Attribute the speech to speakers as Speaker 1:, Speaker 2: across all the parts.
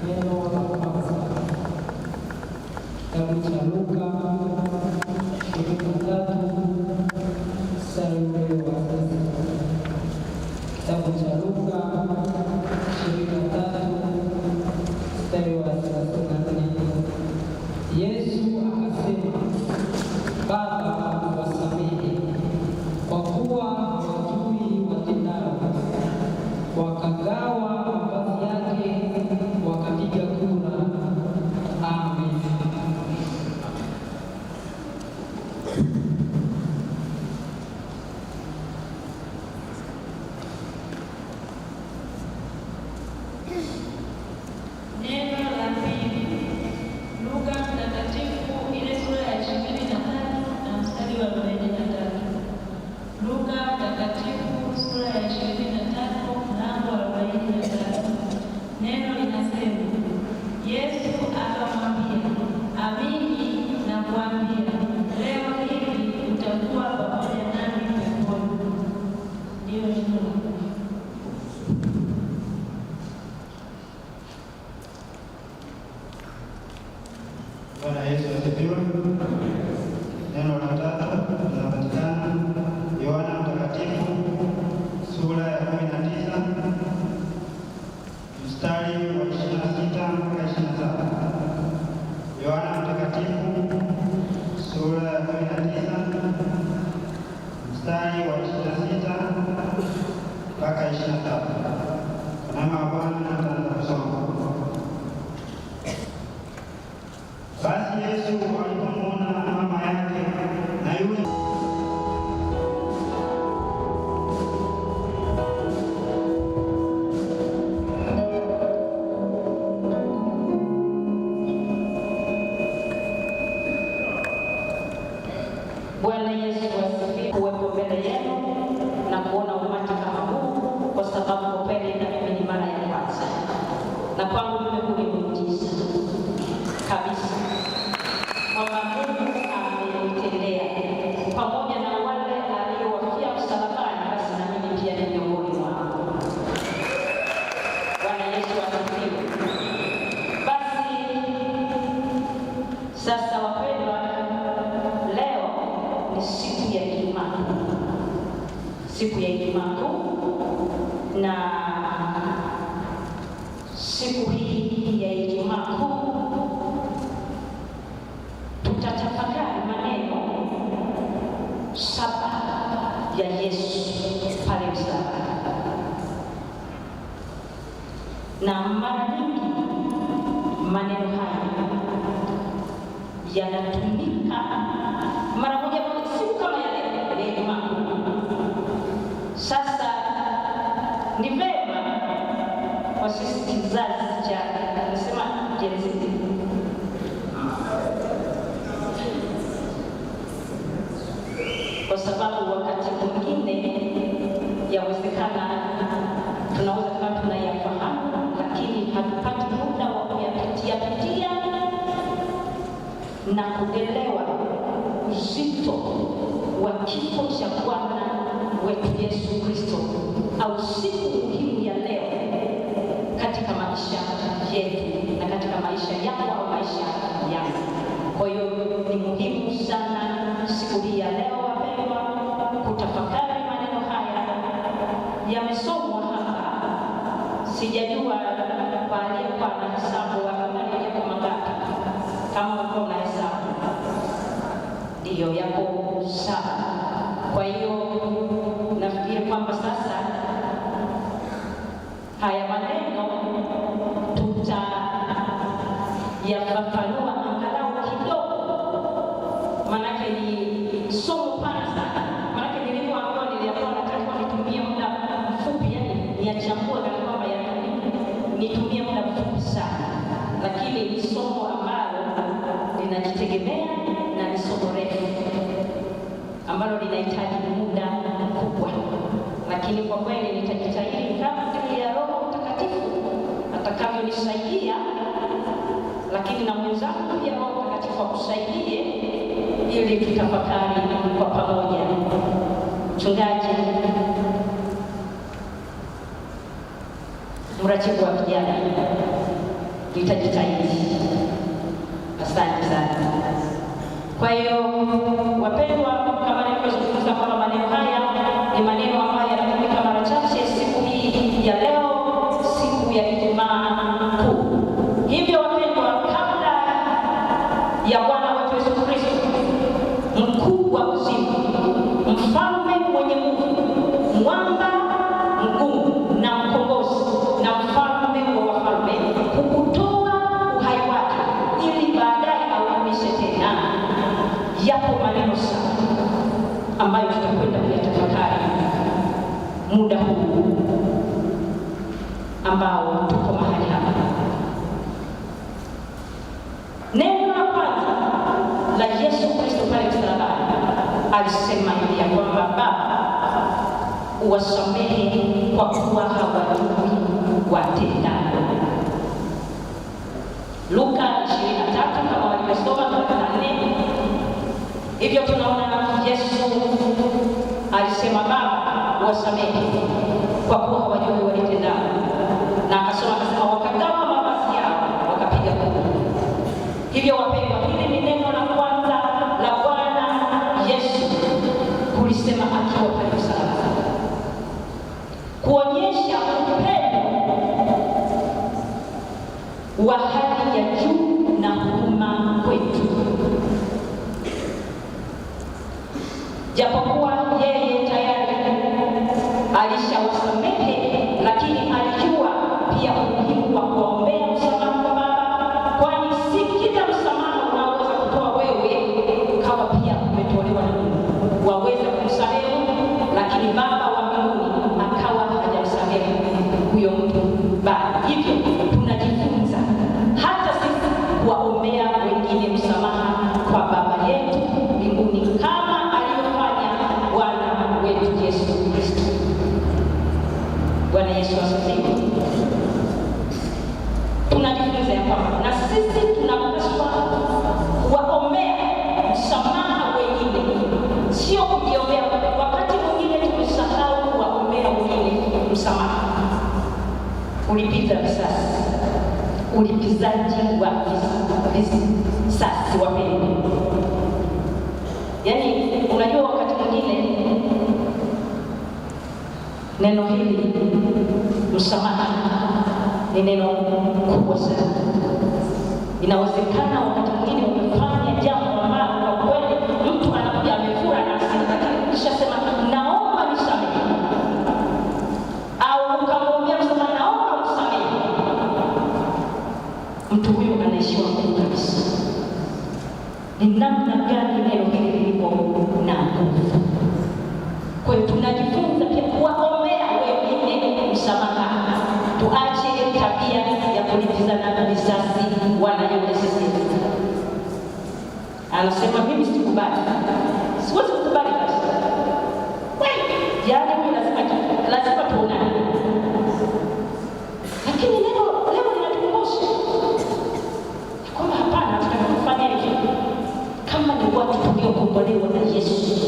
Speaker 1: Neno la kwanza, kitabu cha Luka 23 mstari wa 30. Kitabu cha Luka 23 mstari wa 34. Yesu akasema, Baba, wasamehe, kwa kuwa hawajui watendalo. Wakagawa mavazi yake, wakapiga kura. Amen.
Speaker 2: Neno la pili, Luka Mtakatifu ile sura ya 23 na mstari wa 43. Luka Mtakatifu sura ya 23 mlango wa 43. Neno linasema, Yesu akamwambia, amini nakuambia, leo hivi utakuwa pamoja nami peponi. Ndiyo neno.
Speaker 3: Bwana Yesu asifiwe. Neno la tatu linapatikana Yohana Mtakatifu sura ya 19 mstari wa 26 mpaka 27. Yohana Mtakatifu sura ya 19 mstari wa 26 mpaka 27. Mama wa Bwana ataanza kusoma. Basi Yesu alipomwona mama yake na yule
Speaker 4: Bwana Yesu asifiwe. Kuwepo mbele yenu na kuona umati kama huu, kwa sababu kwa kweli na mimi ni mara ya kwanza, na kwangu mimi huu ni muujiza kabisa kwamba Mungu amenitendea pamoja na wale aliowafia msalabani, basi na mimi pia ni miongoni mwao. Bwana Yesu asifiwe. Basi sasa wapendwa, leo ni siku ya Ijumaa, siku ya Ijumaa Kuu, na siku hii ya Ijumaa Kuu tutatafakari maneno 7 ya Yesu pale msalabani, na mara nyingi maneno haya yanatumika mara moja siku kama ya leo ya Ijumaa Kuu. Sasa ni vema kwa sisi kizazi cha nasema Gen Z kwa sababu wakati mwingine yawezekana tunaweza kama tunayafahamu, lakini hatupati muda wa kuyapitia na kuelewa uzito wa kifo cha Bwana wetu Yesu Kristo, au siku muhimu ya leo katika maisha yetu na katika maisha yako au maisha yangu. Kwa hiyo ni muhimu sana siku hii ya leo wapendwa, kutafakari maneno haya. Yamesomwa hapa, sijajua kwa aliyekuwa na hesabu yako mangapi, kama uko na hesabu ndiyo yako 7. Kwa hiyo nafikiri kwamba sasa haya maneno tutayafafanua angalau kidogo, manake ni somo pana sana. Manake nilipoambiwa nataka nitumie muda mfupi, yani niachambue kana kwamba nitumie muda mfupi sana, lakini ni somo ambalo linajitegemea na ni somo refu ambalo linahitaji muda mkubwa, lakini kwa kweli nitajitahidi kadri ya Roho Mtakatifu atakavyonisaidia, lakini na mwenzangu pia Roho Mtakatifu akusaidie ili tutafakari kwa pamoja. Mchungaji, mratibu wa vijana, nitajitahidi. Asante sana. Kwa hiyo wapendwa, kama nilivyozungumza kwamba maneno haya ni maneno ambayo yanatumika mara chache siku hii ya leo, siku ya Ijumaa Kuu. Hivyo wapendwa, kabla ya Bwana wetu Yesu Kristo, mkuu wa uzima, mfalme mwenye nguvu, mwamba mgumu na mkombozi na mfalme wa wafalme, kukutoa uhai wake ili baadaye aumishe tena, yapo maneno sana ambayo tutakwenda kuyatafakari muda huu ambao tuko mahali hapa. Neno la kwanza la Yesu Kristo pale msalabani, alisema hivi ya kwamba Baba, uwasamehe kwa kuwa hawajui watendalo. Luka 23 kama walivyosoma 34. Hivyo tunaona Yesu alisema Baba, uwasamehe kwa kuwa hawajui watendalo, na akasema wakagawa mavazi yao wakapiga kura. Hivyo wapendwa, hili ni neno la kwanza la Bwana Yesu kulisema akiwa pale msalabani, kuonyesha upendo wa hali ya juu na huruma kwetu. Japokuwa yeye tayari alishawasamehe, lakini alijua pia umuhimu wa kuombea msamaha kwa Baba, kwani si kila msamaha unaweza kutoa wewe ukawa pia umetolewa na Mungu. Waweza kumsamehe, lakini Baba wa mbinguni akawa hajamsamehe huyo mtu bado. Hivyo tunajifunza hata sisi kuwaombea wengine msamaha kwa Baba yetu mbinguni, kama alivyofanya Bwana wetu Yesu Kristo. Bwana Yesu asifiwe. Tunajifunza ya kwamba na sisi tunapaswa kuwaombea msamaha wengine, sio kujiombea. Wakati mwingine tumesahau kuwaombea wengine msamaha. Ulipiza visasi, ulipizaji wa visasi wapendwa. Yaani unajua wakati mwingine neno hili msamaha ni neno kubwa sana. Inawezekana wakati mwingine umefanya jambo ambalo kwa kweli mtu anakuja amefura na hasira, kisha sema naomba nisamehe, au ukamwambia msamaha naomba usamehe, mtu huyo anaishiwa nguvu kabisa. Ni namna gani neno hili lilipo na nguvu. Kwa hiyo tunajifunza pia kuwaombea wengine msamaha. Tuache tabia ya kulipizana visasi wanayoteseka. Anasema mimi sikubali, siwezi kukubali kabisa. Yaani mimi lazima tuonane. Lakini leo ninatukumbusha kwamba hapana, tutakufanya hivi kama ni watu tuliokombolewa na Yesu,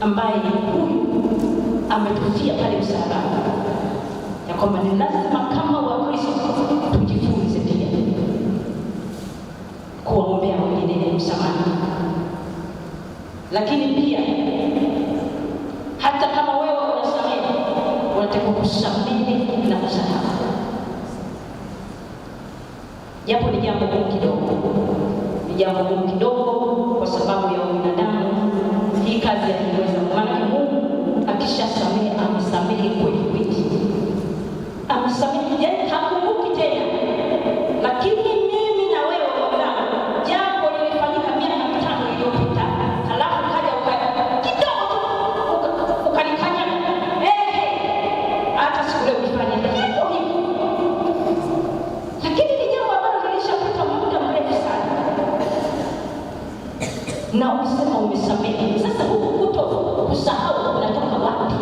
Speaker 4: ambaye huyu ametufia pale msalabani, ya kwamba ni lazima kama Wakristo tujifunze pia kuwaombea wengine msamaha. Lakini pia hata kama wewe unasamehe, unatakiwa kusamehe na kusahau, japo ni jambo gumu kidogo. Ni jambo gumu kidogo kwa sababu ya binadamu. Hii kazi ya kuweza, maana Mungu akishasamehe amesamehe kweli kweli, amesamehe, yaani hakumbuki tena. Lakini mimi na wewe wanadamu, jambo lilifanyika miaka 5 iliyopita, halafu kaja kidogo ukanikanya, hata siku leo ulifanya hivyo hivyo, lakini ni jambo ambalo lilishapita muda mrefu sana, na ukisema umesamehe. Sasa huku kusahau unatoka wapi?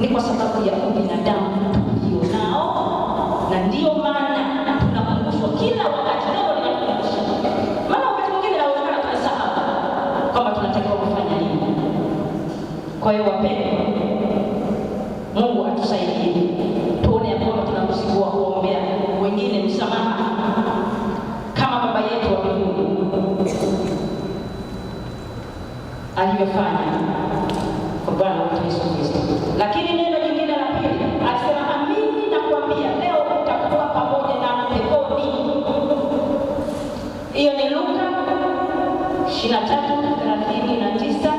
Speaker 4: Ni kwa sababu ya ubinadamu tulio nao, na ndio maana tunakumbushwa kila wakati. Leo ninakumbusha, maana wakati mwingine inawezekana tunasahau kwamba tunatakiwa kufanya nini. Kwa hiyo wapendwa, Mungu atusaidie tuone ya kwamba tunaruhusiwa kuombea wengine msamaha amefanya kwa Bwana wetu Yesu Kristo. Lakini neno jingine la pili alisema, amini nakuambia leo utakuwa pamoja nami peponi. Hiyo ni Luka 23:39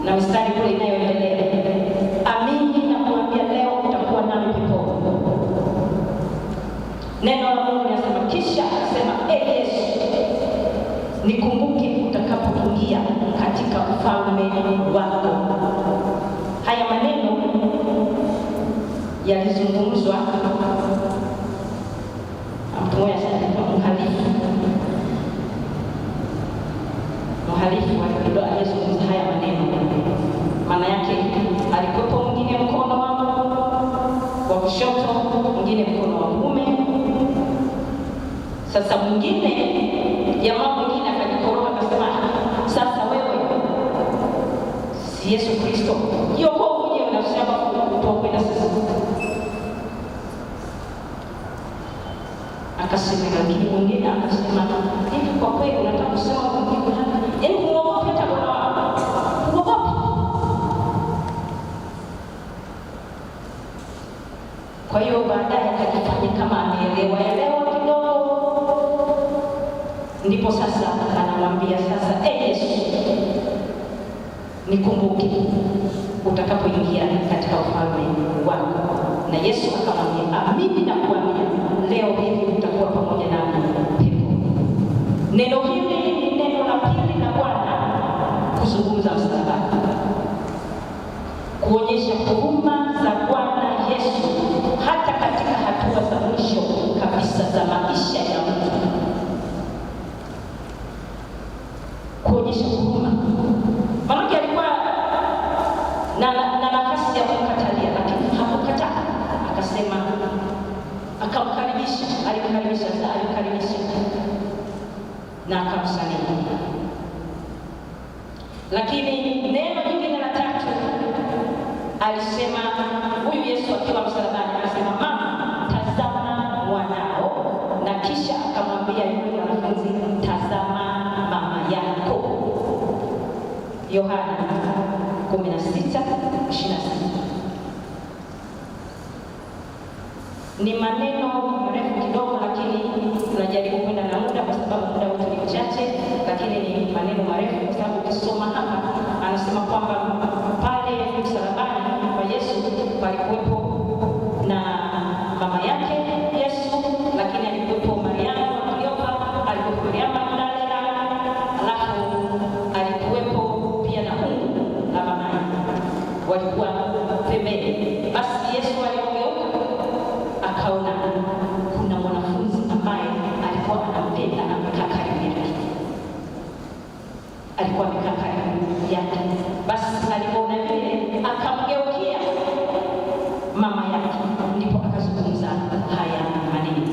Speaker 4: na mstari kule inayoendelea. Amini nakuambia leo utakuwa nami peponi. Neno la Mungu linasema, kisha akasema, Yesu, nikumbuke utakapoingia katika ufalme wako. Haya maneno yalizungumzwa mtu mmoja mhalifu alikuwa alizungumza haya maneno. Maana yake alikuwepo mwingine mkono wa kushoto, mwingine mkono wa kuume. Sasa mwingine jamaa mwingine akajikoroga akasema, sasa wewe si Yesu Kristo, jiokoe mwenyewe nafsi yako kutoka na sisi. Akasema, lakini mwingine akasema, hivi kwa kweli unataka kusema Mungu hapa? Yaani muogope hata Bwana wako. Muogope. Kwa hiyo baadaye akajifanya kama ameelewa kidogo. Ndipo sasa anamwambia sasa, Yesu, nikumbuke utakapoingia katika ufalme wako. Na Yesu akamwambia, amini nakuambia leo hivi utakuwa pamoja nami peponi. Neno hili ni neno la pili la Bwana kuzungumza msalabani, kuonyesha huruma za Bwana Yesu hata katika hatua za mwisho kabisa za maisha ya mtu. Kuonyesha huruma. Maana alikuwa na nafasi ya kumkatalia, lakini hakukataa. Akasema, akamkaribisha, alimkaribisha na akamsamehe. Lakini neno jingine la tatu alisema, huyu Yesu akiwa msalabani anasema, mama, tazama mwanao. Na kisha akamwambia yule mwanafunzi, tazama mama yako. Yohana 16:26. Ni maneno marefu kidogo, lakini tunajaribu kwenda na muda kwa sababu muda wetu ni mchache, lakini ni maneno marefu kwa sababu ukisoma hapa anasema kwamba pale msalabani kwa Yesu palikuwepo na mama yake Yesu, lakini alikuwepo Mariamu Kleopa, alikuwepo Mariamu Magdalena, alafu alikuwepo pia na Mungu na mama walikuwa pembeni. Basi Yesu alipogeuka akaona kuna mwanafunzi ambaye alikuwa anampenda, amekaa karibu yake. Basi alipoona vile akamgeukia mama yake, ndipo akazungumza haya maneno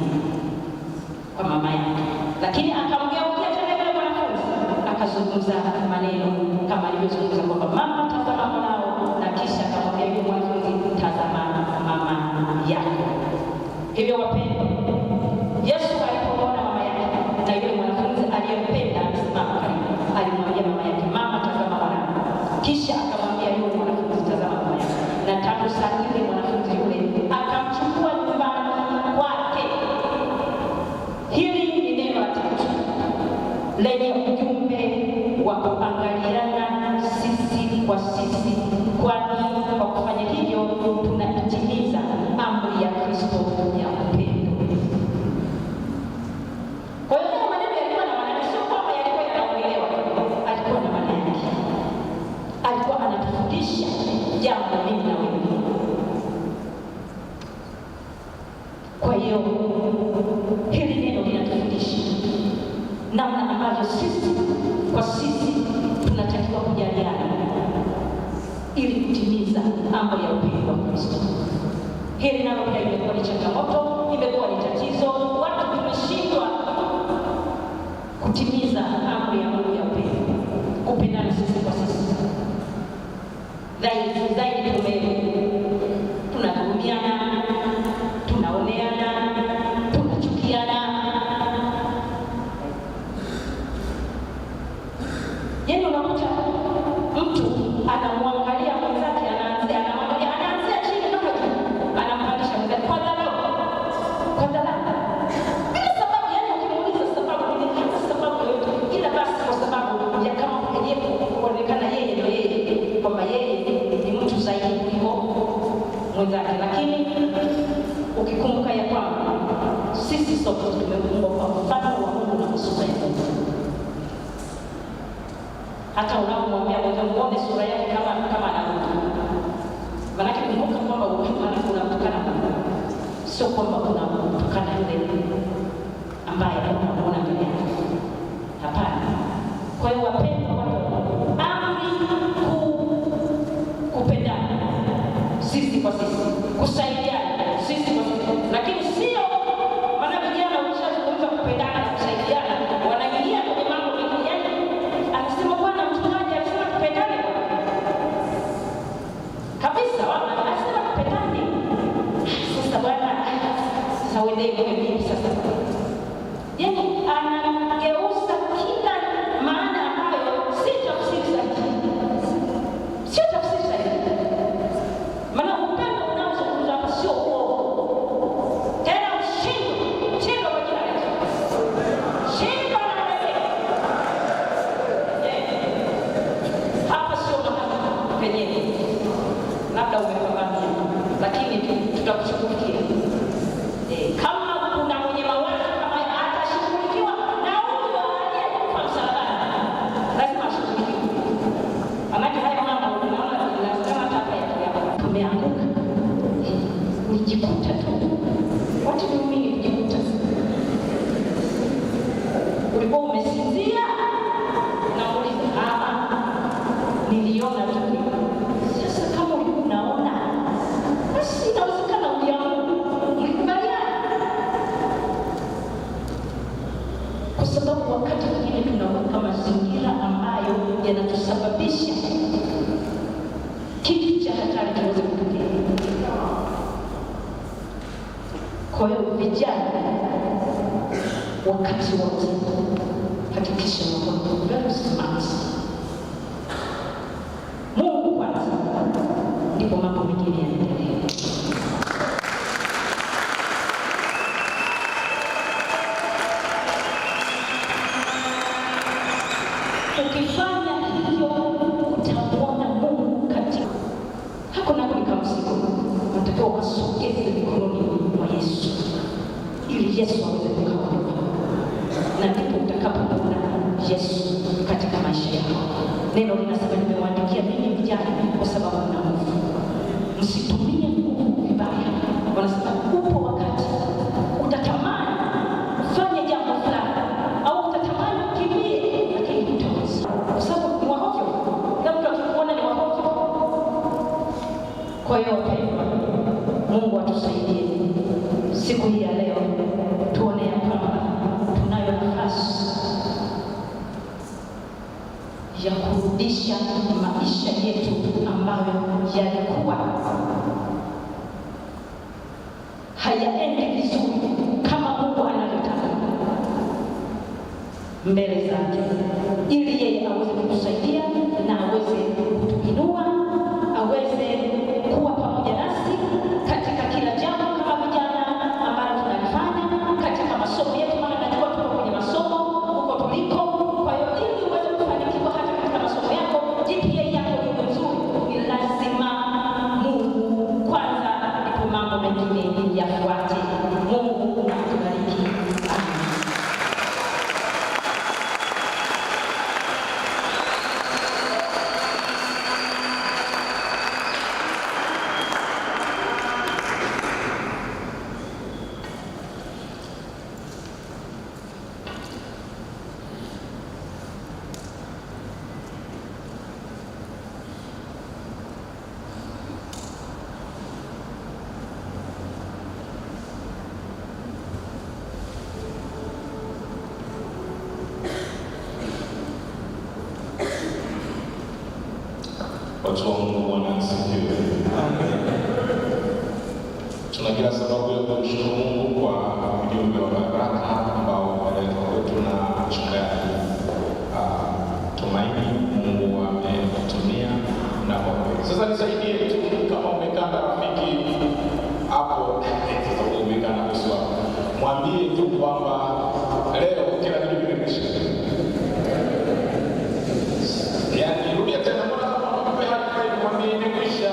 Speaker 4: kwa mama yake. Lakini akamgeukia tena yule mwanafunzi akazungumza maneno kama alivyozungumza kwamba mama, tazama mwanao, na kisha akamwambia yule mwanafunzi, tazama mama yako. Hivyo wapendwa, Yesu alipomwona mama yake na yule mwanafunzi aliyempenda amesimama karibu, alimwambia mama yake, mama, tazama mwanao. Kisha akamwambia yule mwanafunzi, tazama mama yako. Na tangu saa ile mwanafunzi yule akamchukua nyumbani kwake. Hili ni neno la tatu lenye ujumbe wa kuangaliana sisi kwa sisi, kwani kwa kufanya hivyo tunatimiza amri ya Kristo ya upendo. Kwa hiyo maneno yalikuwa na maana, sio kwamba yalikuwa yanaongelewa, alikuwa na maana yake. Alikuwa anatufundisha jambo mimi na wewe. Kwa hiyo hili neno linatufundisha namna ambavyo sisi kwa sisi tunatakiwa kujaliana ili kutimiza amri ya upendo wa Kristo. Hili nalo pia imekuwa ni changamoto, imekuwa ni tatizo. Watu tumeshindwa kutimiza amri ya Mungu ya upendo, kupendana sisi kwa sisi. Zaidi tunahurumiana, tunaoneana, tunachukiana. Yaani unakuta yake, lakini ukikumbuka ya kwamba sisi sote tumeumbwa kwa mfano wa Mungu na sura ya Mungu. Hata unapomwambia muone sura yake kama anarudia, maana kumbuka kwamba unamtukana Mungu, sio kwamba unamtukana yule ambaye unamuona mbele yako. Hapana. Kwa hiyo wapendwa, amri kupendana sisi kwa sisi, kusaidiana sisi kwa sisi, lakini sio maana vijana ukishazungumza kupendana na kusaidiana wanaingia kwenye mambo mengine. Anasema Bwana mchungaji alisema tupendane kabisa, anasema tupendane. Sasa Bwana sasa wewe mimi sasa, yaani anageuza kila maana ambayo si tafsiri sahihi, sio tafsiri sahihi. Maana upendo unaozungumzwa hapa sio uongo, tena ushindo kwa jina la Yesu, shindo na wewe hapa sio mahali penyewe, labda umefahamu, lakini tutakushughulikia kama kuna mwenye mawazo kama atashughulikiwa na huyo aliyekufa msalabani, lazima ashughulikiwe. Amaki haya mambo unaona lazima hata hapa tumeanguka, unijikuta tu. What do you mean unijikuta? Ulikuwa umesinzia, unauliza niliona tu. Sasa kama ulikuwa unaona, basi inawezekana kwa sababu wakati mwingine tunaweka mazingira ambayo yanatusababisha kitu cha hatari kiweze kutokea. Kwa hiyo vijana, wakati wote hakikisha unakuwa very smart. Mungu kwanza, ndipo mambo mengine yanaendelea. Ukifanya hivyo utamwona Mungu katika hakuna mzigo. Unatakiwa ukasogeze mikononi mwa Yesu ili Yesu aweze kukuokoa, na ndipo utakapomwona Yesu katika maisha yako. Neno linasema nimewaandikia ninyi vijana kwa sababu mna nguvu, msitumie nguvu vibaya. Wanasema upo wakati utatamani ufanye jambo fulani au utatamani ukimbie, lakini hutaweza kwa sababu ni wahovyo, na mtu akikuona ni wahovyo. Kwa hiyo Mungu atusaidie siku hii ya leo, tuone ya kwamba tunayo nafasi ya kurudisha maisha yetu ambayo yalikuwa hayaendi vizuri kama Mungu anavyotaka mbele zake, ili yeye aweze kutusaidia na aweze kutuinua, aweze kuwa pamoja nasi katika kila jambo kama vijana ambalo tunalifanya katika masomo yetu, maana najua tuko kwenye masomo huko tuliko. Kwa hiyo ili uweze kufanikiwa hata katika masomo yako, GPA yako iwe nzuri, ni lazima Mungu kwanza, ndipo mambo mengine yafuate. Mungu akubariki.
Speaker 5: Watu wa Mungu, Bwana asifiwe. Tuna kila sababu ya kumshukuru Mungu kwa ujumbe wa baraka ambao umeletwa kwetu na mchungaji Tumaini. Mungu ametumia na kwa kweli. Sasa nisaidie tu, kama umekaa na rafiki hapo, sasa umekaa na Yesu hapo, mwambie tu kwamba leo kila kitu kimekwisha. Yaani rudia tena, mbona mwambie nimekwisha.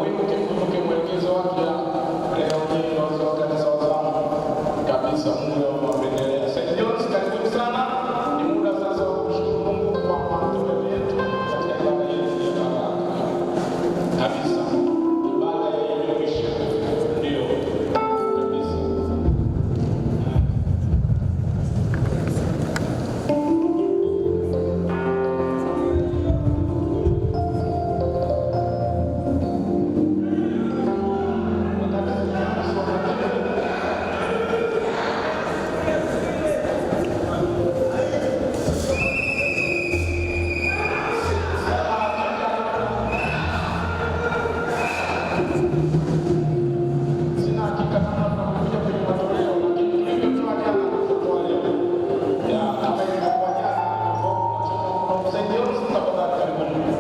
Speaker 5: Mkumbuke mwelekezo wake leo hii wa kanisa wazangu kabisa. Mungu awapendelea. St. John's, karibuni sana. Ni muda sasa wa kushukuru Mungu kwa matendo yetu katika ibada yetu ya baraka. Kabisa. Ibada ya Elisha. Ndio. Kabisa. Sina hakika kama tunakuja kwenye matoleo, lakini tulivyotoa jana tutatoa leo. Ya kama ilivyokuwa jana, kwa St. John's tutakwenda karibuni.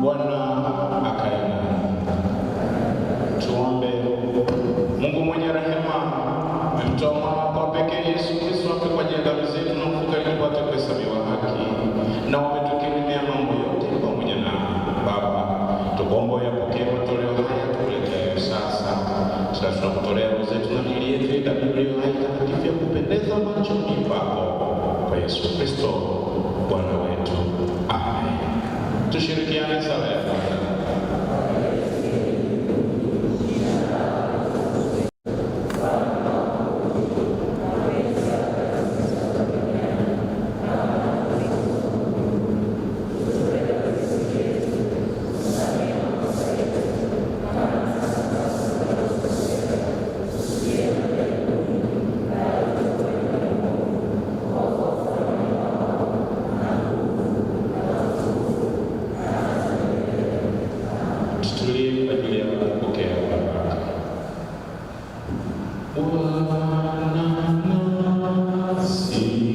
Speaker 5: Bwana akae nanyi. Tuombe. Mungu mwenye rehema, amemtoa mwana wako pekee Yesu Kristo afe kwa ajili ya dhambi zetu na kufufuka ili tupate kuhesabiwa haki, na umetukirimia mambo yote pamoja na Baba. Tuombe yapokee matoleo haya tukuletea sasa. Tunakutolea roho zetu na miili yetu iliyo hai takatifu ya kupendeza machoni pako, kwa Yesu Kristo Bwana wetu. Amen. Tushirikiane sala ya Bwana. Tutulie kwa ajili ya kupokea baraka. Bwana nasikia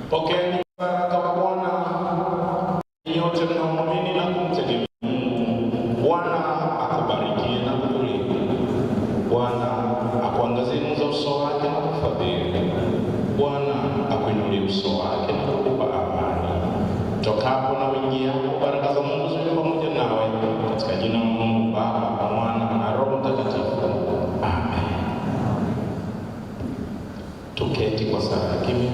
Speaker 5: pokeeni baraka wa Bwana nyote mnaomwamini na kumtegemea Mungu. Bwana akubarikie na kukulinda. Bwana akuangazie nuru za uso wake na kukufadhili. Bwana akuinulie uso wake na kukupa amani. Tokapo na uingiapo, baraka za Mungu ziwe pamoja nawe, katika jina la Mungu Baba, Mwana na Roho Mtakatifu. Amen. Tuketi kwa sala ya kimya.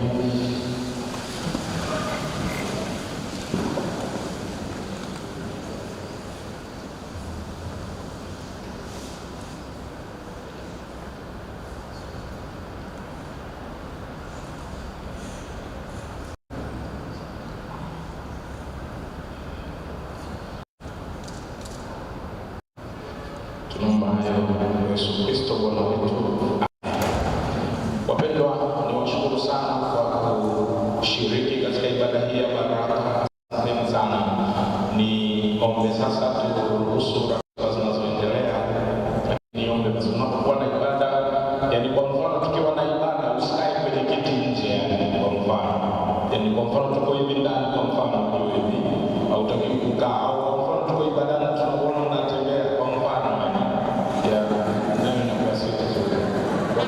Speaker 5: Tunaomba hayo kwa Yesu Kristo Bwana wetu. Wapendwa, niwashukuru sana kwa kushiriki katika ibada hii ya baraka. Asanteni sana. Niombe sasa turuhusu baraka zinazoendelea. Niombe basi unapokuwa na ibada, yani kwa mfano tukiwa na ibada usikae kwenye kiti nje, yani kwa mfano. Yani kwa mfano tuko hivi ndani, kwa mfano hivi, hautaki kukaa, au kwa mfano tuko ibadani tunakuona unatembea, kwa mfano ya nani na kwa sisi. Kwa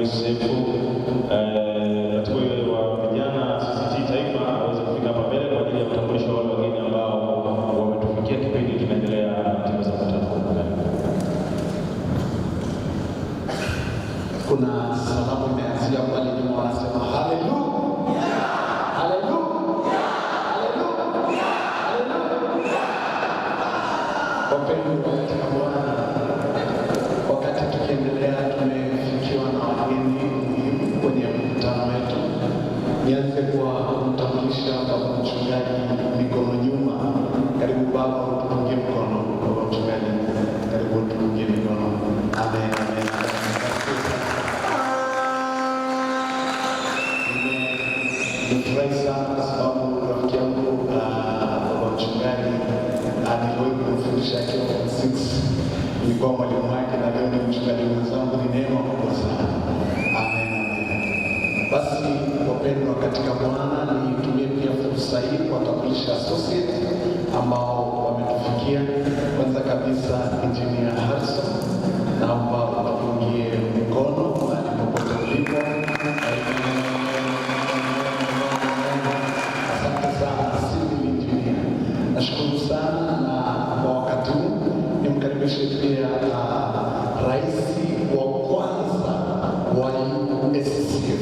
Speaker 5: USF. Ratibu wa vijana CCT Taifa aweze kufika hapa mbele kwa ajili ya kutambulisha wale wageni ambao wametufikia kipindi kinaendelea timu za matatu.
Speaker 6: Kuna salamu imeanzia pale nyuma, wanasema haleluya, haleluya, haleluya, haleluya. Wapendwa katika Bwana, wakati tukiendelea tumefikiwa na wageni muhimu kwenye mkutano wetu. Nianze kwa kumtambulisha baba mchungaji mikono nyuma. Karibu baba, utupungie mkono. Baba mchungaji, karibu utupungie mikono. Amen, amen. Nimefurahi sana kwa sababu rafiki yangu baba mchungaji aliwahi kumfundisha akiwa form 6. Nilikuwa mwalimu wake na leo ni mchungaji mwenzangu. Ni neema kubwa sana. Amen, amen. Basi wapendwa katika Bwana, nitumie pia fursa hii kuwatambulisha associate ambao wametufikia. Kwanza kabisa Engineer Harrison, naomba utupungie mkono mahali popote ulipo. Nashukuru sana, na kwa wakati huu nimkaribishe pia rais wa kwanza wa USCF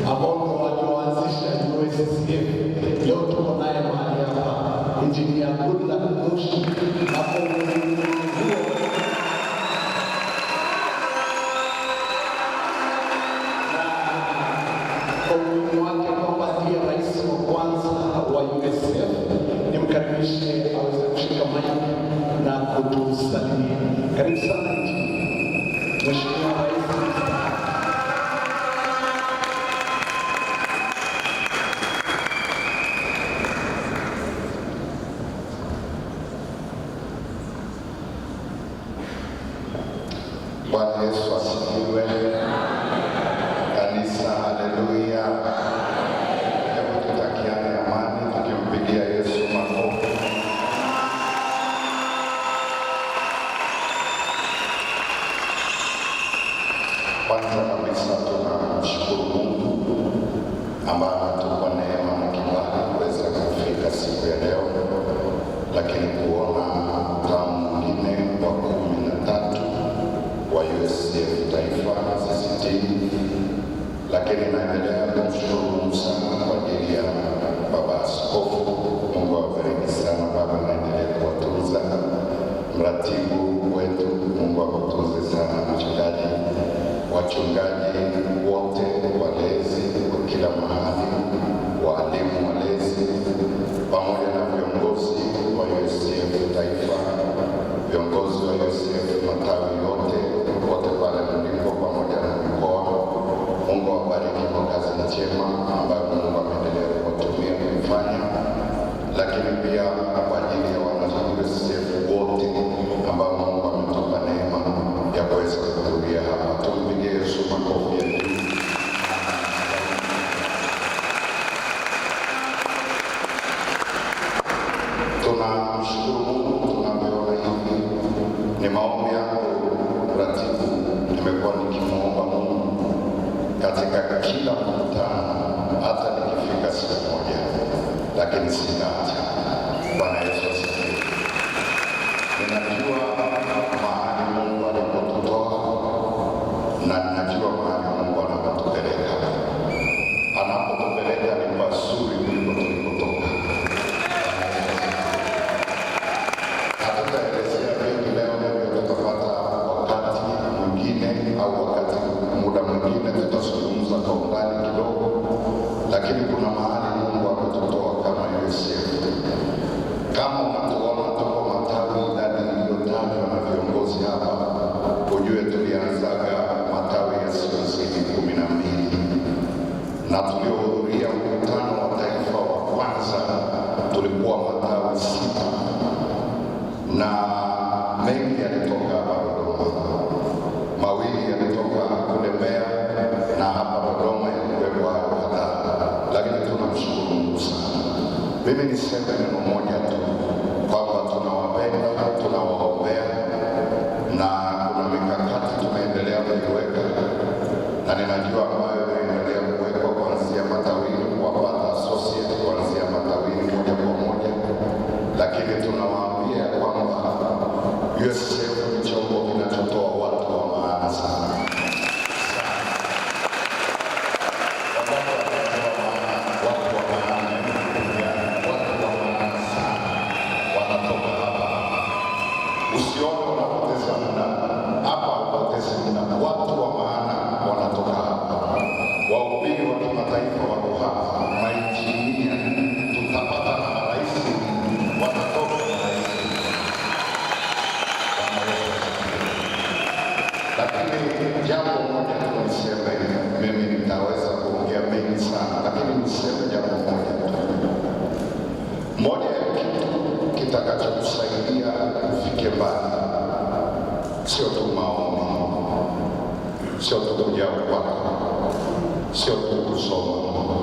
Speaker 6: ambao walioanzisha USCF. Leo tuko naye mahali hapa, Engineer Goodluck Mushi. Hapo umuhimu wake kwamba ndiye rais wa kwanza wa USCF. Nimkaribishe aweze kushika mic na kutusalimia. Karibu sana Mheshimiwa Rais.
Speaker 7: Bwana Yesu asifiwe. Kanisa, haleluya. Hebu tutakiane amani tukimpigia Yesu makofi. Kwanza kabisa tunamshukuru Mungu ambaye anatupa neema na kibali kuweza kufika siku ya leo, lakini kuona mkutano mwingine wa 13 wa USCF Taifa CCT. Lakini naendelea kumshukuru Mungu sana kwa ajili ya baba askofu. Mungu awabariki sana baba, naendelea kuwatunza. Mratibu wetu, Mungu akutunze sana. Mchungaji, wachungaji wote, walezi wa kila mahali, walimu walezi, pamoja na viongozi wa USCF Taifa, viongozi wa USCF matawi yote, wote pale mlipo, pamoja na mikoa. Mungu awabariki kwa kazi njema ambayo Mungu ameendelea kuwatumia kuifanya, lakini pia kwa ajili ya wana USCF wote ambao Mungu ametupa neema ya kuweza kuhudhuria hapa. Tumpigie Yesu makofi ya juu. Tunamshukuru Mungu tunavyoona hivi. Ni maombi yangu ratibu, nimekuwa nikimwomba Mungu katika kila mkutano, hata nikifika siku moja, lakini sinaacha. Bwana Yesu asifiwe. Ninajua mahali Mungu alipotutoa na ninajua mahali Mungu anapotupeleka. Anapotupeleka ni pazuri kuliko tulikotoka. Hatutaelezea vingi leo, ndio tutapata wakati mwingine au wakati muda mwingine tutazungumza kwa undani kidogo, lakini kuna mahali Mungu ametutoa kama USCF. Kama unatuona tuko matawi ndani iliyotajwa na viongozi hapa, ujue tulianzaga matawi yasiyozidi 12 na tuliohudhuria mkutano wa taifa wa kwanza tulikuwa matawi 6 na mengi yalitoka hapa Dodoma, mawili yalitoka kule Mbeya na hapa Dodoma yalikuwepo hayo kadhaa, lakini tunamshukuru Mungu sana. Mimi niseme neno moja tu kwamba tunawapenda, tunawaombea na kuna mikakati tunaendelea kuiweka, na ninajua niseme jambo moja tu. Moja ya kitu kitakachokusaidia ufike mbali sio tu maombi, sio tu kuja kwako, sio tu kusoma.